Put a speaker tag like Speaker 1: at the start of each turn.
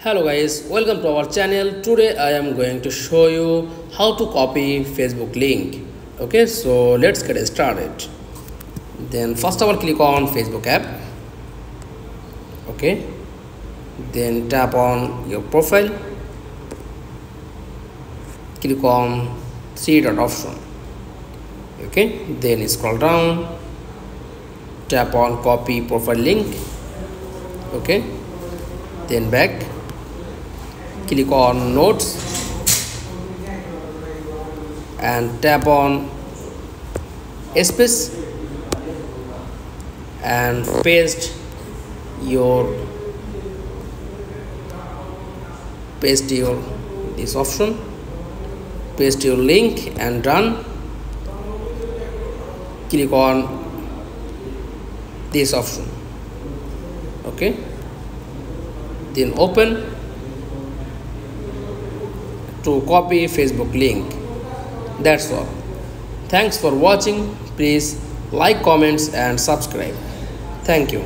Speaker 1: Hello guys, welcome to our channel. Today I am going to show you how to copy Facebook link. Okay, so let's get started. Then first of all click on Facebook app. Okay, then tap on your profile. Click on three dot option. Okay, then scroll down. Tap on copy profile link. Okay, then back. Click on notes and tap on space and paste your this option, paste your link and done. Click on this option. Okay, then open to copy Facebook link. That's all. Thanks for watching. Please like, comments and subscribe. Thank you.